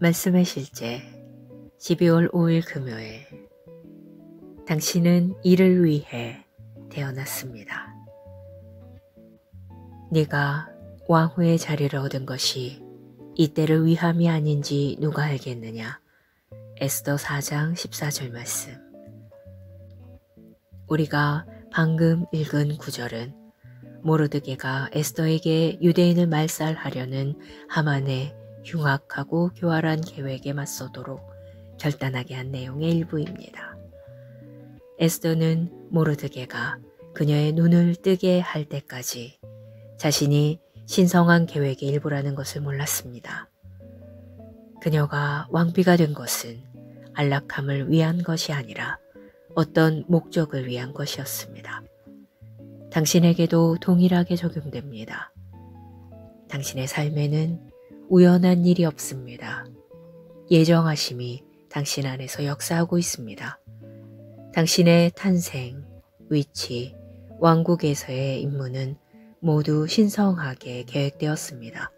말씀의 실제 12월 5일 금요일. 당신은 이를 위해 태어났습니다. 네가 왕후의 자리를 얻은 것이 이때를 위함이 아닌지 누가 알겠느냐. 에스더 4장 14절 말씀. 우리가 방금 읽은 구절은 모르드게가 에스더에게 유대인을 말살하려는 하만의 흉악하고 교활한 계획에 맞서도록 결단하게 한 내용의 일부입니다. 에스더는 모르드게가 그녀의 눈을 뜨게 할 때까지 자신이 신성한 계획의 일부라는 것을 몰랐습니다. 그녀가 왕비가 된 것은 안락함을 위한 것이 아니라 어떤 목적을 위한 것이었습니다. 당신에게도 동일하게 적용됩니다. 당신의 삶에는 우연한 일이 없습니다. 예정하심이 당신 안에서 역사하고 있습니다. 당신의 탄생, 위치, 왕국에서의 임무는 모두 신성하게 계획되었습니다.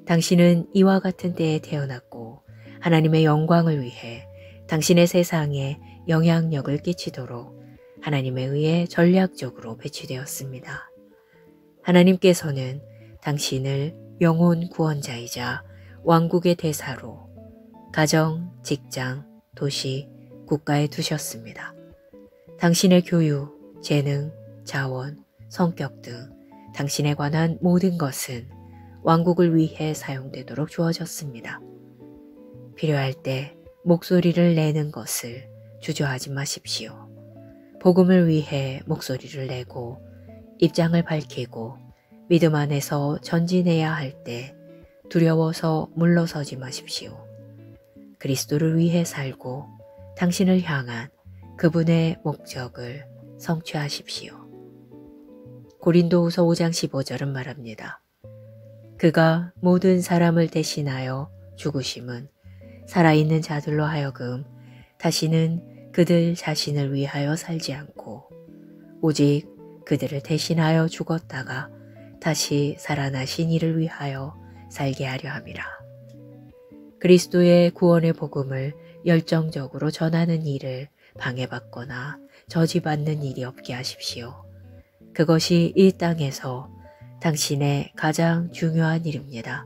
당신은 이와 같은 때에 태어났고 하나님의 영광을 위해 당신의 세상에 영향력을 끼치도록 하나님에 의해 전략적으로 배치되었습니다. 하나님께서는 당신을 영혼 구원자이자 왕국의 대사로 가정, 직장, 도시, 국가에 두셨습니다. 당신의 교육, 재능, 자원, 성격 등 당신에 관한 모든 것은 왕국을 위해 사용되도록 주어졌습니다. 필요할 때 목소리를 내는 것을 주저하지 마십시오. 복음을 위해 목소리를 내고 입장을 밝히고 믿음 안에서 전진해야 할 때 두려워서 물러서지 마십시오. 그리스도를 위해 살고 당신을 향한 그분의 목적을 성취하십시오. 고린도후서 5장 15절은 말합니다. 그가 모든 사람을 대신하여 죽으심은 살아있는 자들로 하여금 다시는 그들 자신을 위하여 살지 않고 오직 그들을 대신하여 죽었다가 다시 살아나신 이를 위하여 살게 하려 함이라. 그리스도의 구원의 복음을 열정적으로 전하는 일을 방해받거나 저지받는 일이 없게 하십시오. 그것이 이 땅에서 당신의 가장 중요한 일입니다.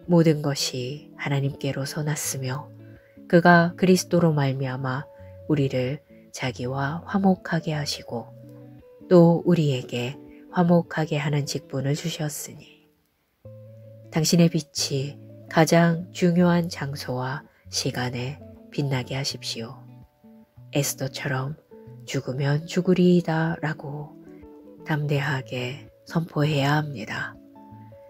모든 것이 하나님께로서 났으며 그가 그리스도로 말미암아 우리를 자기와 화목하게 하시고 또 우리에게 화목하게 하는 직분을 주셨으니 당신의 빛이 가장 중요한 장소와 시간에 빛나게 하십시오. 에스더처럼 죽으면 죽으리이다 라고 담대하게 선포해야 합니다.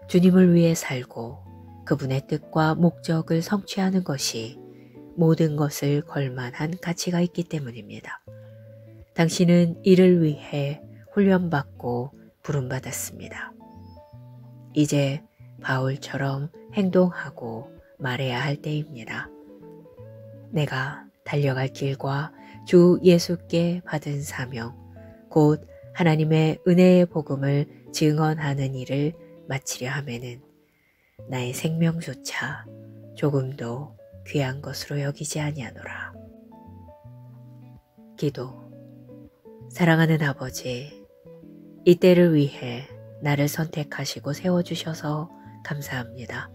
주님을 위해 살고 그분의 뜻과 목적을 성취하는 것이 모든 것을 걸만한 가치가 있기 때문입니다. 당신은 이를 위해 훈련받고 부름받았습니다. 이제 바울처럼 행동하고 말해야 할 때입니다. 내가 달려갈 길과 주 예수께 받은 사명, 곧 하나님의 은혜의 복음을 증언하는 일을 마치려 하면은 나의 생명조차 조금도 귀한 것으로 여기지 아니하노라. 기도. 사랑하는 아버지, 이때를 위해 나를 선택하시고 세워주셔서 감사합니다.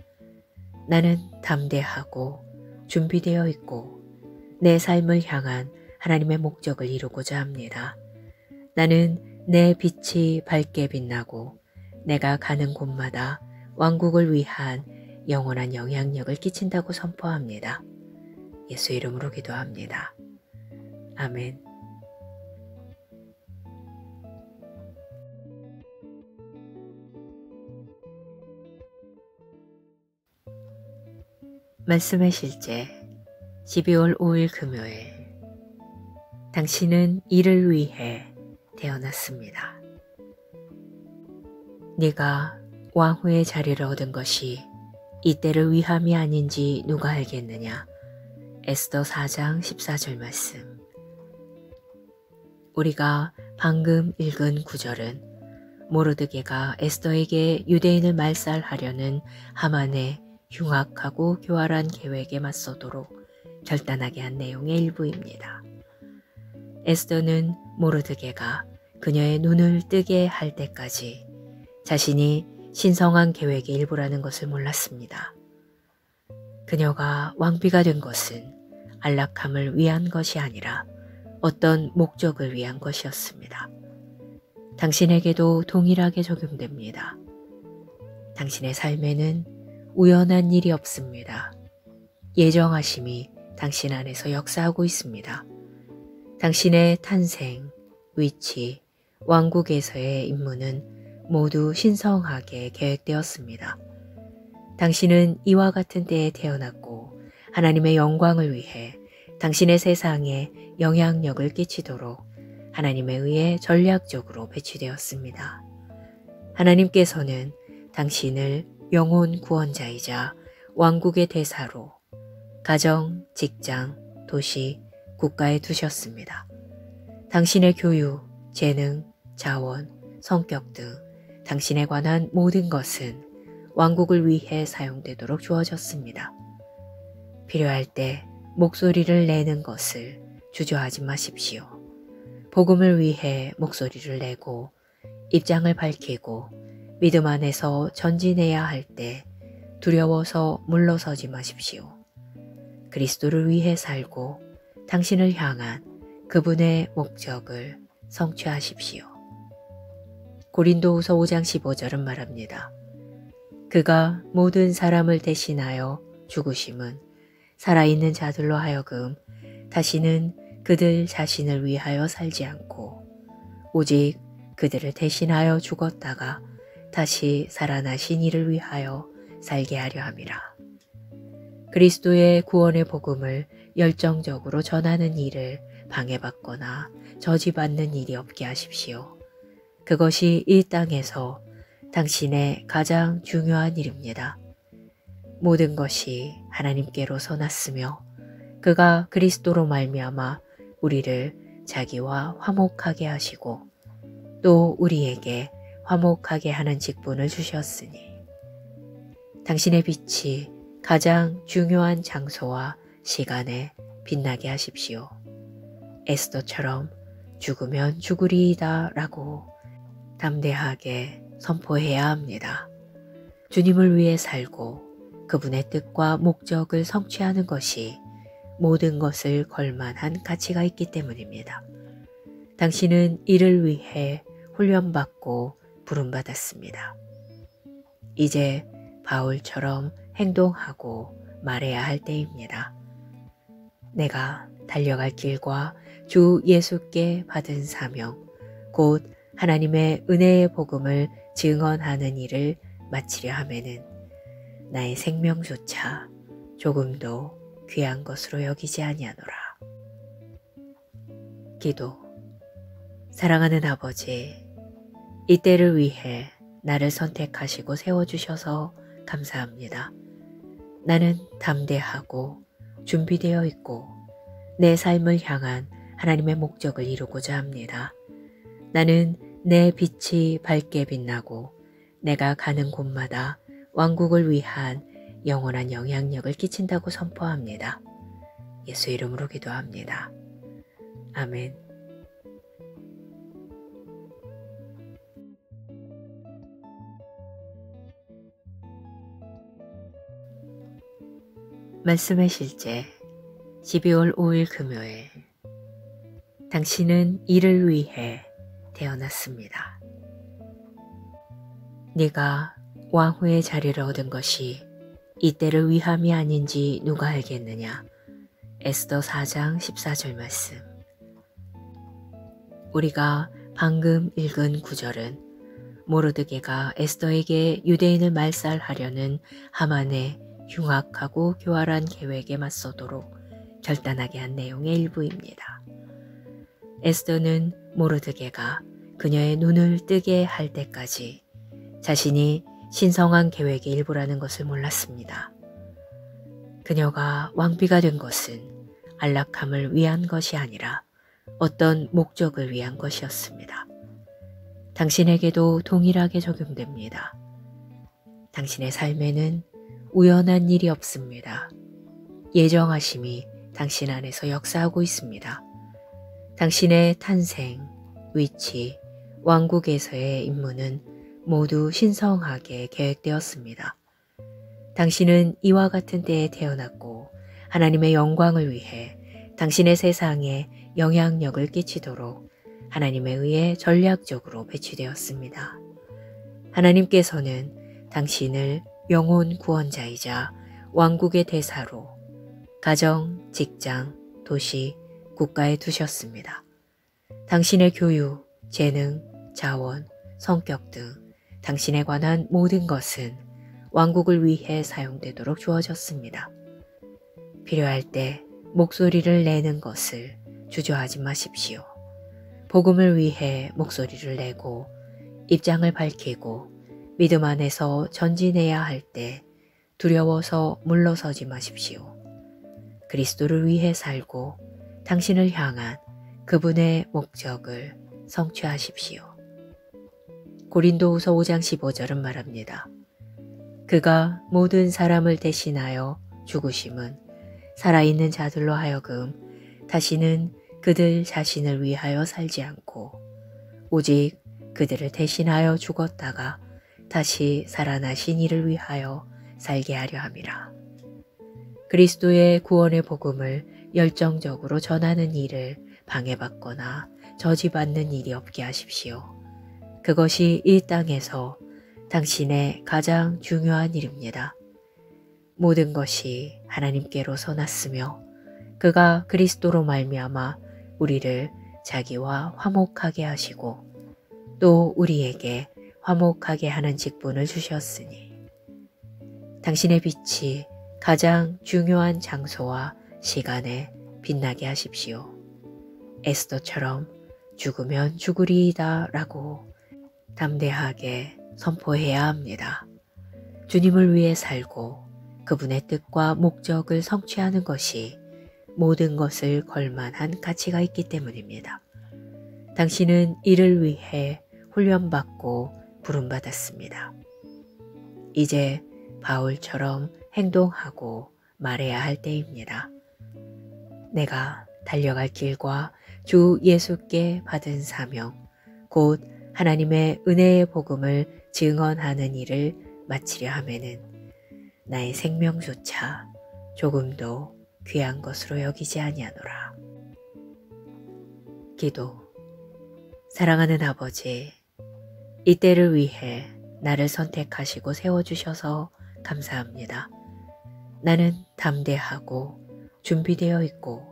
나는 담대하고 준비되어 있고 내 삶을 향한 하나님의 목적을 이루고자 합니다. 나는 내 빛이 밝게 빛나고 내가 가는 곳마다 왕국을 위한 영원한 영향력을 끼친다고 선포합니다. 예수 이름으로 기도합니다. 아멘. 말씀의 실제 12월 5일 금요일. 당신은 이를 위해 태어났습니다. 네가 왕후의 자리를 얻은 것이 이때를 위함이 아닌지 누가 알겠느냐. 에스더 4장 14절 말씀. 우리가 방금 읽은 구절은 모르드게가 에스더에게 유대인을 말살하려는 하만의 흉악하고 교활한 계획에 맞서도록 결단하게 한 내용의 일부입니다. 에스더는 모르드게가 그녀의 눈을 뜨게 할 때까지 자신이 신성한 계획의 일부라는 것을 몰랐습니다. 그녀가 왕비가 된 것은 안락함을 위한 것이 아니라 어떤 목적을 위한 것이었습니다. 당신에게도 동일하게 적용됩니다. 당신의 삶에는 우연한 일이 없습니다. 예정하심이 당신 안에서 역사하고 있습니다. 당신의 탄생, 위치, 왕국에서의 임무는 모두 신성하게 계획되었습니다. 당신은 이와 같은 때에 태어났고 하나님의 영광을 위해 당신의 세상에 영향력을 끼치도록 하나님에 의해 전략적으로 배치되었습니다. 하나님께서는 당신을 영혼 구원자이자 왕국의 대사로 가정, 직장, 도시, 국가에 두셨습니다. 당신의 교육, 재능, 자원, 성격 등 당신에 관한 모든 것은 왕국을 위해 사용되도록 주어졌습니다. 필요할 때 목소리를 내는 것을 주저하지 마십시오. 복음을 위해 목소리를 내고 입장을 밝히고 믿음 안에서 전진해야 할 때 두려워서 물러서지 마십시오. 그리스도를 위해 살고 당신을 향한 그분의 목적을 성취하십시오. 고린도후서 5장 15절은 말합니다. 그가 모든 사람을 대신하여 죽으심은 살아있는 자들로 하여금 다시는 그들 자신을 위하여 살지 않고 오직 그들을 대신하여 죽었다가 다시 살아나신 이를 위하여 살게 하려 함이라. 그리스도의 구원의 복음을 열정적으로 전하는 일을 방해받거나 저지받는 일이 없게 하십시오. 그것이 이 땅에서 당신의 가장 중요한 일입니다. 모든 것이 하나님께로서 났으며 그가 그리스도로 말미암아 우리를 자기와 화목하게 하시고 또 우리에게 화목하게 하는 직분을 주셨으니 당신의 빛이 가장 중요한 장소와 시간에 빛나게 하십시오. 에스더처럼 죽으면 죽으리이다 라고 담대하게 선포해야 합니다. 주님을 위해 살고 그분의 뜻과 목적을 성취하는 것이 모든 것을 걸만한 가치가 있기 때문입니다. 당신은 이를 위해 훈련받고 부름받았습니다. 이제 바울처럼 행동하고 말해야 할 때입니다. 내가 달려갈 길과 주 예수께 받은 사명, 곧 하나님의 은혜의 복음을 증언하는 일을 마치려 하면은 나의 생명조차 조금도 귀한 것으로 여기지 아니하노라. 기도. 사랑하는 아버지, 이 때를 위해 나를 선택하시고 세워주셔서 감사합니다. 나는 담대하고 준비되어 있고 내 삶을 향한 하나님의 목적을 이루고자 합니다. 나는 내 빛이 밝게 빛나고 내가 가는 곳마다 왕국을 위한 영원한 영향력을 끼친다고 선포합니다. 예수 이름으로 기도합니다. 아멘. 말씀의 실제 12월 5일 금요일. 당신은 이를 위해 태어났습니다. 네가 왕후의 자리를 얻은 것이 이때를 위함이 아닌지 누가 알겠느냐. 에스더 4장 14절 말씀. 우리가 방금 읽은 구절은 모르드게가 에스더에게 유대인을 말살하려는 하만의 흉악하고 교활한 계획에 맞서도록 결단하게 한 내용의 일부입니다. 에스더는 모르드게가 그녀의 눈을 뜨게 할 때까지 자신이 신성한 계획의 일부라는 것을 몰랐습니다. 그녀가 왕비가 된 것은 안락함을 위한 것이 아니라 어떤 목적을 위한 것이었습니다. 당신에게도 동일하게 적용됩니다. 당신의 삶에는 우연한 일이 없습니다. 예정하심이 당신 안에서 역사하고 있습니다. 당신의 탄생, 위치, 왕국에서의 임무는 모두 신성하게 계획되었습니다. 당신은 이와 같은 때에 태어났고 하나님의 영광을 위해 당신의 세상에 영향력을 끼치도록 하나님에 의해 전략적으로 배치되었습니다. 하나님께서는 당신을 영혼 구원자이자 왕국의 대사로 가정, 직장, 도시, 국가에 두셨습니다. 당신의 교육, 재능, 자원, 성격 등 당신에 관한 모든 것은 왕국을 위해 사용되도록 주어졌습니다. 필요할 때 목소리를 내는 것을 주저하지 마십시오. 복음을 위해 목소리를 내고 입장을 밝히고 믿음 안에서 전진해야 할 때 두려워서 물러서지 마십시오. 그리스도를 위해 살고 당신을 향한 그분의 목적을 성취하십시오. 고린도후서 5장 15절은 말합니다. 그가 모든 사람을 대신하여 죽으심은 살아있는 자들로 하여금 다시는 그들 자신을 위하여 살지 않고 오직 그들을 대신하여 죽었다가 다시 살아나신 이를 위하여 살게 하려 함이라. 그리스도의 구원의 복음을 열정적으로 전하는 일을 방해받거나 저지받는 일이 없게 하십시오. 그것이 이 땅에서 당신의 가장 중요한 일입니다. 모든 것이 하나님께로서 났으며 그가 그리스도로 말미암아 우리를 자기와 화목하게 하시고 또 우리에게 화목하게 하는 직분을 주셨으니 당신의 빛이 가장 중요한 장소와 시간에 빛나게 하십시오. 에스더처럼 죽으면 죽으리이다 라고 담대하게 선포해야 합니다. 주님을 위해 살고 그분의 뜻과 목적을 성취하는 것이 모든 것을 걸만한 가치가 있기 때문입니다. 당신은 이를 위해 훈련받고 부름받았습니다. 이제 바울처럼 행동하고 말해야 할 때입니다. 내가 달려갈 길과 주 예수께 받은 사명, 곧 하나님의 은혜의 복음을 증언하는 일을 마치려 하면은 나의 생명조차 조금도 귀한 것으로 여기지 아니하노라. 기도. 사랑하는 아버지, 이 때를 위해 나를 선택하시고 세워주셔서 감사합니다. 나는 담대하고 준비되어 있고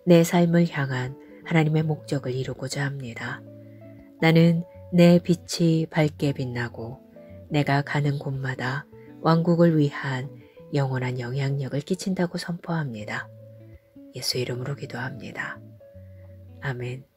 내 삶을 향한 하나님의 목적을 이루고자 합니다. 나는 내 빛이 밝게 빛나고 내가 가는 곳마다 왕국을 위한 영원한 영향력을 끼친다고 선포합니다. 예수 이름으로 기도합니다. 아멘.